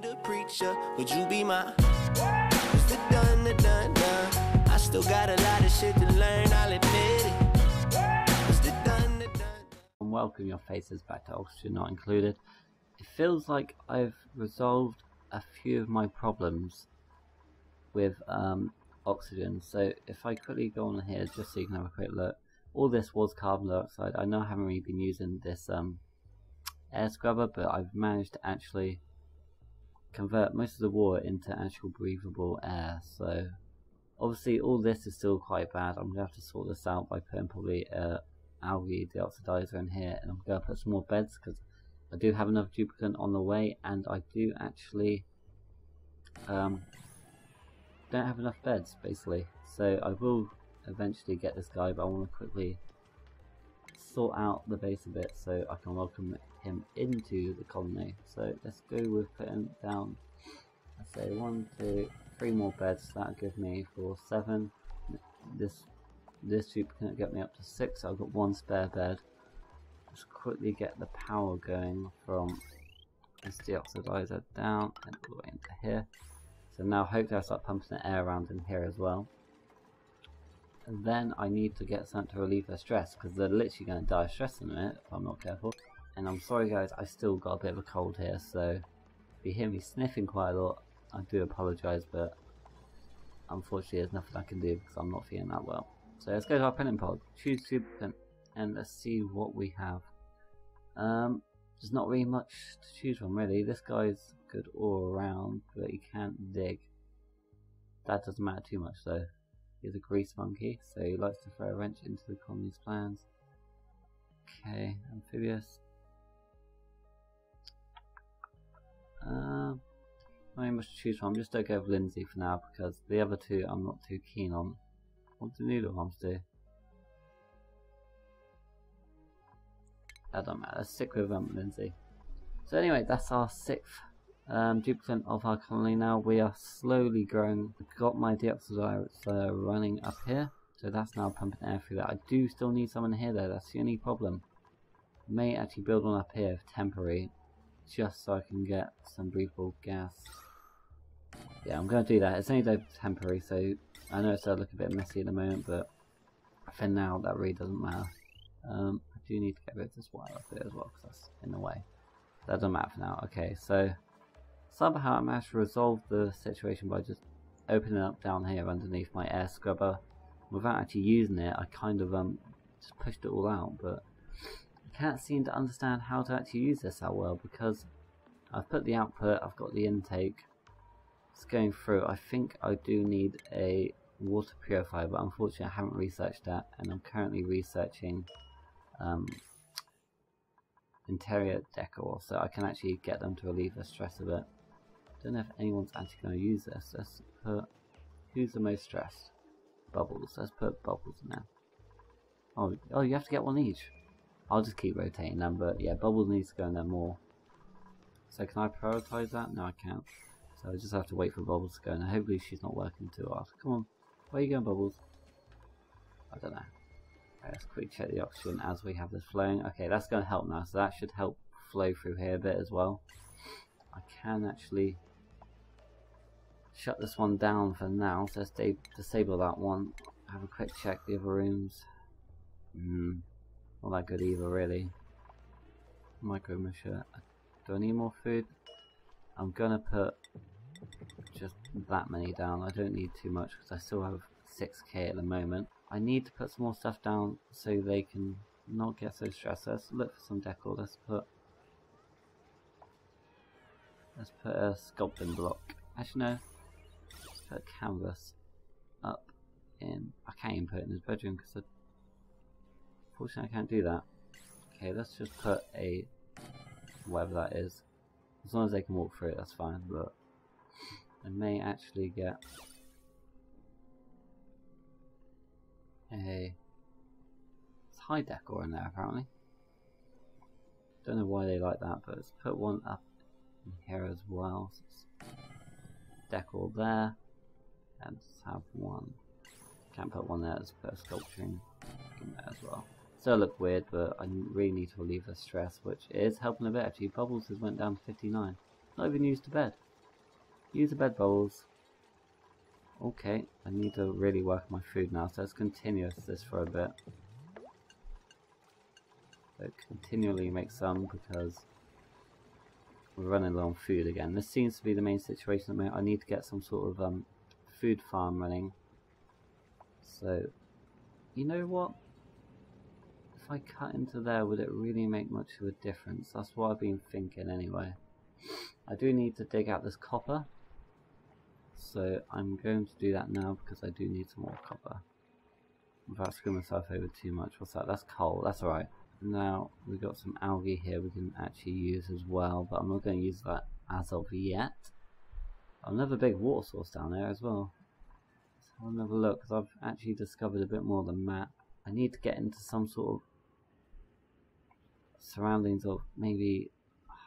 the preacher, would you be my? It's the done, the done, done. I still got a lot of shit to learn, I'll admit it. It's the done, the done. And welcome your faces back to Oxygen Not Included. It feels like I've resolved a few of my problems with oxygen. So if I quickly go on here just so you can have a quick look. All this was carbon dioxide. I know I haven't really been using this air scrubber, but I've managed to actually convert most of the water into actual breathable air. So obviously all this is still quite bad. I'm going to have to sort this out by putting probably algae deoxidizer in here, and I'm going to put some more beds because I do have another duplicant on the way, and I do actually don't have enough beds basically. So I will eventually get this guy, but I want to quickly sort out the base a bit so I can welcome him into the colony. So let's go with putting down, let's say 1, 2, 3 more beds. That'll give me for 7. This duplicate get me up to 6. So I've got 1 spare bed. Just quickly get the power going from this deoxidizer down and all the way into here. So now hopefully I'll start pumping the air around in here as well. And then I need to get something to relieve their stress, because they're literally going to die of stress in a minute if I'm not careful. And I'm sorry guys, I still got a bit of a cold here, so if you hear me sniffing quite a lot, I do apologise, but unfortunately there's nothing I can do because I'm not feeling that well. So let's go to our printing pod, choose duplicant, and let's see what we have. There's not really much to choose from really. This guy's good all around, but he can't dig. That doesn't matter too much though. He's a grease monkey, so he likes to throw a wrench into the colony's plans. Okay, amphibious. Not really much to choose from. I'm just going to go with Lindsay for now because the other two I'm not too keen on. What do noodle arms do? That don't matter. Let's stick with Lindsay. So anyway, that's our 6th duplicant of our colony now. We are slowly growing. We've got my deoxidizer running up here, so that's now pumping air through that. I do still need someone here though, that's the only problem. I may actually build one up here, temporary, just so I can get some breathable gas. Yeah, I'm going to do that. It's only temporary, so I know it's looking a bit messy at the moment, but for now that really doesn't matter. I do need to get rid of this wire up there as well, because that's in the way. That doesn't matter for now. Okay, so somehow I managed to resolve the situation by just opening up down here underneath my air scrubber. Without actually using it, I kind of just pushed it all out, but I can't seem to understand how to actually use this that well, because I've put the output, I've got the intake, it's going through. I think I do need a water purifier, but unfortunately I haven't researched that, and I'm currently researching interior decor, so I can actually get them to relieve the stress a bit. Don't know if anyone's actually going to use this. Let's put, who's the most stressed? Bubbles. Let's put Bubbles in there. Oh, you have to get one each. I'll just keep rotating them, but yeah, Bubbles needs to go in there more. So can I prioritize that? No, I can't. So I just have to wait for Bubbles to go in there. Hopefully she's not working too hard. Come on. Where are you going, Bubbles? I don't know. Let's quickly check the oxygen as we have this flowing. Okay, that's going to help now, so that should help flow through here a bit as well. I can actually shut this one down for now, so let's disable that one. Have a quick check the other rooms. Not that good either, really. Micro Musher. Do I need more food? I'm gonna put just that many down. I don't need too much because I still have 6k at the moment. I need to put some more stuff down so they can not get so stressed. Let's look for some decor. Let's put a sculpting block. Actually no. Let's put a canvas up in. I can't even put it in his bedroom because unfortunately I can't do that. Okay, let's just put a whatever that is. As long as they can walk through it, that's fine. But I may actually get a high decor in there apparently. Don't know why they like that, but let's put one up in here as well. So it's decor there, and let's have one. Can't put one there. Let's put a sculpturing in there as well. Still look weird, but I really need to relieve the stress, which is helping a bit actually. Bubbles has went down to 59. Not even used to bed. Use the bed bowls. Okay, I need to really work on my food now, so let's continue this for a bit. So continually make some because we're running low on food again. This seems to be the main situation at the moment. I need to get some sort of food farm running. So, you know what? If I cut into there, would it really make much of a difference? That's what I've been thinking anyway. I do need to dig out this copper. So I'm going to do that now because I do need some more copper. Without screwing myself over too much. What's that? That's coal. That's alright. Now we've got some algae here we can actually use as well, but I'm not going to use that as of yet. Another big water source down there as well. So I'll have a look because I've actually discovered a bit more of the map. I need to get into some sort of surroundings of maybe...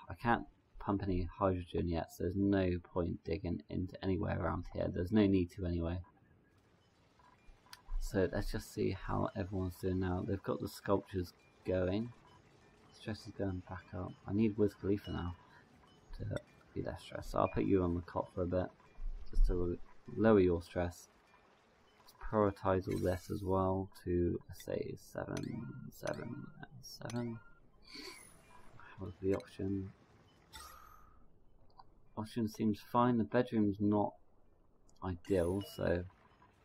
I can't pump any hydrogen yet, so there's no point digging into anywhere around here. There's no need to anyway. So let's just see how everyone's doing now. They've got the sculptures going. Stress is going back up. I need Wiz Khalifa now to be less stressed. So I'll put you on the cot for a bit just to lower your stress. Let's prioritize all this as well to, let's say, 7, 7, and 7. What's the option? Option seems fine. The bedroom's not ideal, so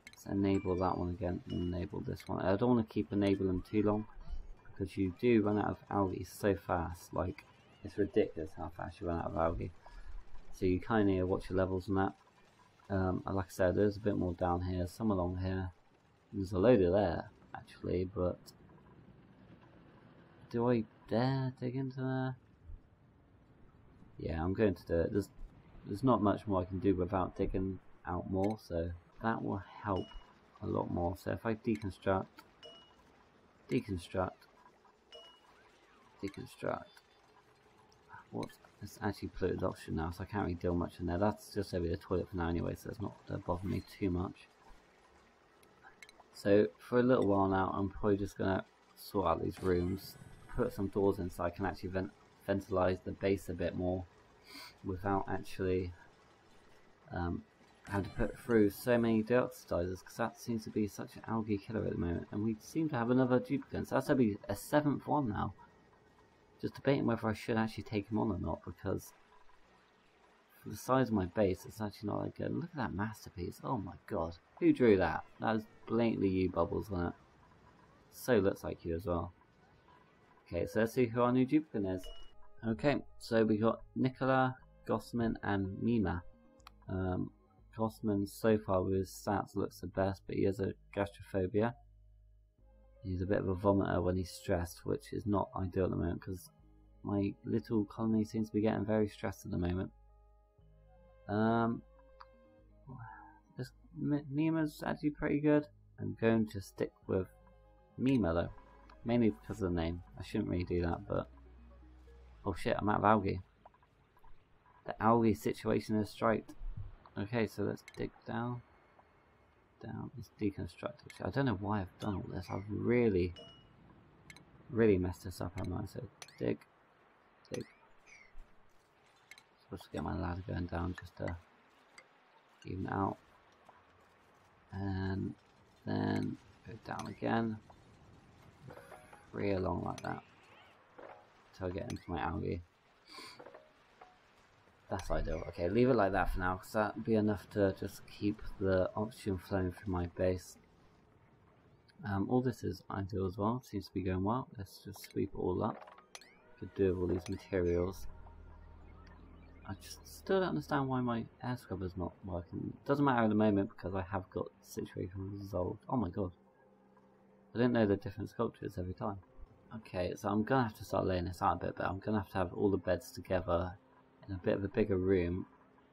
let's enable that one again and enable this one. I don't want to keep enabling them too long because you do run out of algae so fast. Like, it's ridiculous how fast you run out of algae. So you kind of need to watch your levels on that. Like I said, there's a bit more down here, some along here. There's a load of there actually, but do I dare dig into there? Yeah, I'm going to do it. There's not much more I can do without digging out more, so that will help a lot more. So if I deconstruct, what's it's actually polluted oxygen now, so I can't really deal much in there. That's just over the toilet for now anyway, so it's not bother me too much. So for a little while now, I'm probably just gonna sort out these rooms, put some doors in so I can actually ventilize the base a bit more without actually having to put through so many deoxidizers, because that seems to be such an algae killer at the moment. And we seem to have another duplicate, so that's going to be a 7th one now. Just debating whether I should actually take him on or not, because for the size of my base, it's actually not that good. Look at that masterpiece. Oh my god. Who drew that? That was blatantly you, Bubbles, wasn't it? So looks like you as well. Okay, so let's see who our new duplicate is. Okay, so we got Nicola, Gossman, and Mima. Gossman so far with his stats looks the best, but he has a gastrophobia. He's a bit of a vomiter when he's stressed, which is not ideal at the moment because my little colony seems to be getting very stressed at the moment. Mima's actually pretty good. I'm going to stick with Mima though, mainly because of the name. I shouldn't really do that, but oh shit, I'm out of algae. The algae situation is striked. Okay, so let's dig down. Let's deconstruct. I don't know why I've done all this. I've really messed this up, haven't I? So dig. Supposed to get my ladder going down just to even out. And then go down again. 3 along like that. Until I get into my algae. That's ideal. Okay, leave it like that for now, because that'll be enough to just keep the oxygen flowing through my base. All this is ideal as well. Seems to be going well. Let's just sweep it all up. Could do with all these materials. I just still don't understand why my air scrubber's not working. Doesn't matter at the moment because I have got the situation resolved. Oh my god. I didn't know the different sculptures every time. Okay, so I'm going to have to start laying this out a bit, but I'm going to have all the beds together in a bit of a bigger room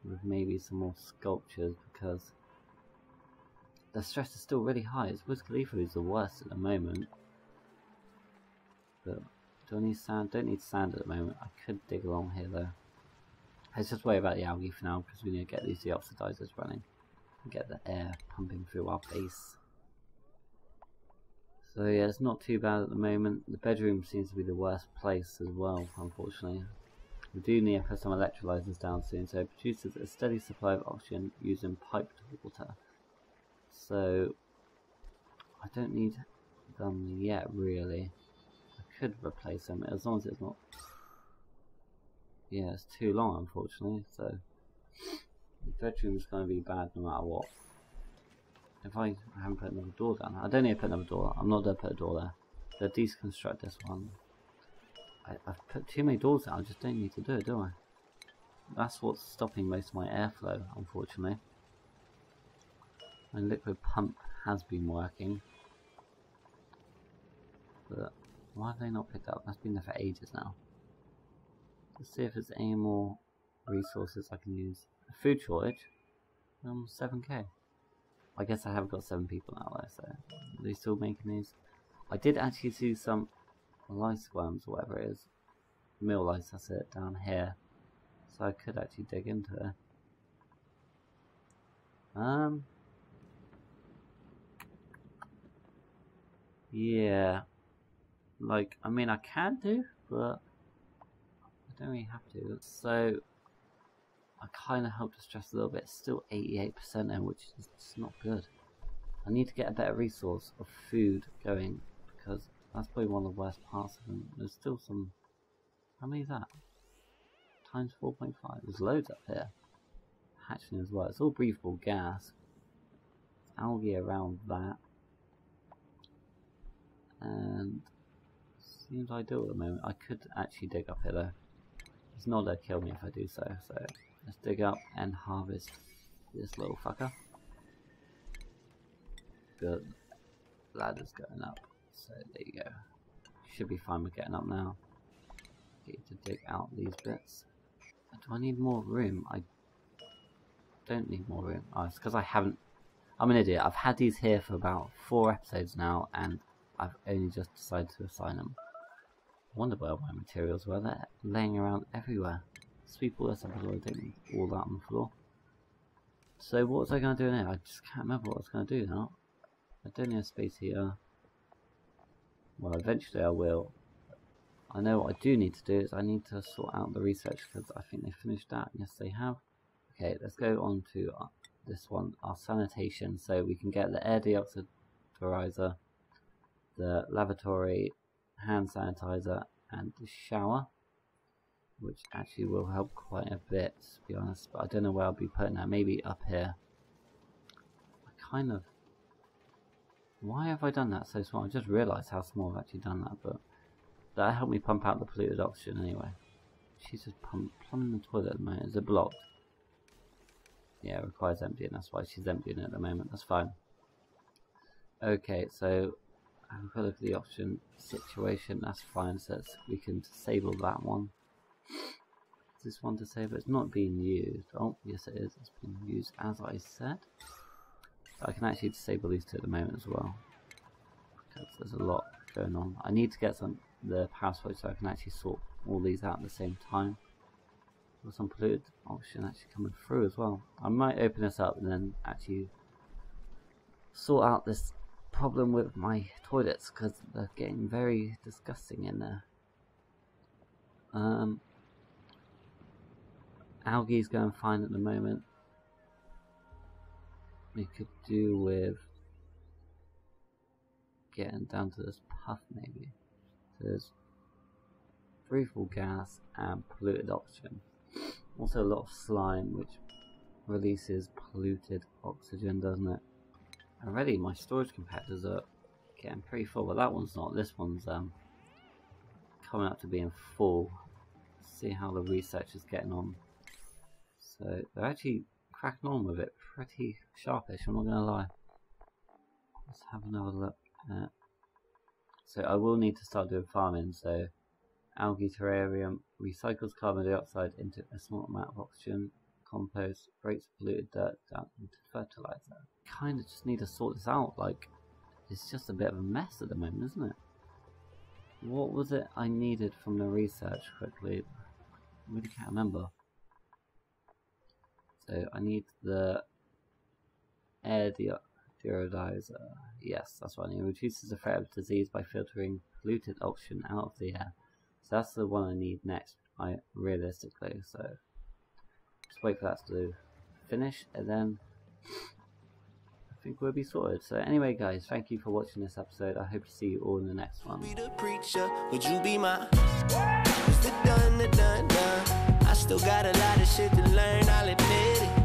with maybe some more sculptures because the stress is still really high. It's Wiz Khalifa who's the worst at the moment. But do I need sand? Don't need sand at the moment. I could dig along here though. Let's just worry about the algae for now because we need to get these deoxidizers running and get the air pumping through our base. So yeah, it's not too bad at the moment. The bedroom seems to be the worst place as well, unfortunately. We do need to put some electrolyzers down soon, so it produces a steady supply of oxygen using piped water. So I don't need them yet, really. I could replace them as long as it's not. Yeah, it's too long, unfortunately. So the bedroom's going to be bad no matter what. If I haven't put another door down, I don't need to put another door. I'm not going to put a door there. So deconstruct this one. I've put too many doors down. I just don't need to do it, do I? That's what's stopping most of my airflow, unfortunately. My liquid pump has been working, but why have they not picked up? That's been there for ages now. Let's see if there's any more resources I can use. A food shortage? 7k. I guess I have got 7 people now though, so are they still making these? I did actually see some lice worms or whatever it is. Mill lice, that's it, down here. So I could actually dig into it. Yeah. Like, I mean I can do, but I don't really have to. So I kind of hope to stress a little bit. It's still 88% in, which is just not good. I need to get a better resource of food going, because that's probably one of the worst parts of them. There's still some. How many is that? Times 4.5. There's loads up here. Hatching as well. It's all breathable gas. Algae around that. And seems ideal at the moment. I could actually dig up here though. It's not going to kill me if I do so. So let's dig up and harvest this little fucker. Good. Ladder's going up. So there you go. Should be fine with getting up now. Get to dig out these bits. Do I need more room? I don't need more room. Oh, it's because I haven't. I'm an idiot. I've had these here for about 4 episodes now, and I've only just decided to assign them. I wonder where my materials were. They're laying around everywhere. Sweep all this up as well. I don't need all that on the floor. So what was I going to do now? I just can't remember what I was going to do now. I don't need a space heater. Well, eventually I will. I know what I do need to do is I need to sort out the research, because I think they finished that. Yes, they have. Okay, let's go on to this one, our sanitation. So we can get the air deoxidorizer, the lavatory, hand sanitizer, and the shower, which actually will help quite a bit, to be honest. But I don't know where I'll be putting that. Maybe up here. I kind of. Why have I done that so small? I just realised how small I've actually done that, but that helped me pump out the polluted oxygen anyway. She's just plumbing the toilet at the moment. Is it blocked? Yeah, it requires emptying. That's why she's emptying it at the moment. That's fine. Okay, so have a look at the oxygen situation. That's fine. So we can disable that one. Is this one disabled? It's not being used. Oh, yes it is. It's being used as I said. So I can actually disable these two at the moment as well, because there's a lot going on. I need to get the power switch so I can actually sort all these out at the same time. There's some polluted oxygen actually coming through as well. I might open this up and then actually sort out this problem with my toilets, because they're getting very disgusting in there. Algae's going fine at the moment. We could do with getting down to this puff maybe. So there's breathable gas and polluted oxygen. Also a lot of slime, which releases polluted oxygen, doesn't it? Already my storage compactors are getting pretty full, but that one's not. This one's coming up to being full. Let's see how the research is getting on. So they're actually cracking on with it pretty sharpish, I'm not going to lie. Let's have another look at. So I will need to start doing farming. So algae terrarium recycles carbon dioxide into a small amount of oxygen. Compost breaks polluted dirt down into fertilizer. Kind of just need to sort this out. Like, it's just a bit of a mess at the moment, isn't it? What was it I needed from the research quickly? I really can't remember. So I need the air deoxidizer. Yes, that's what I need. It reduces the threat of disease by filtering polluted oxygen out of the air. So that's the one I need next. realistically. So just wait for that to finish, and then I think we'll be sorted. So anyway, guys, thank you for watching this episode. I hope to see you all in the next one. Be the preacher, would you be my? It's the done, I still got a lot of shit to learn, I'll admit it.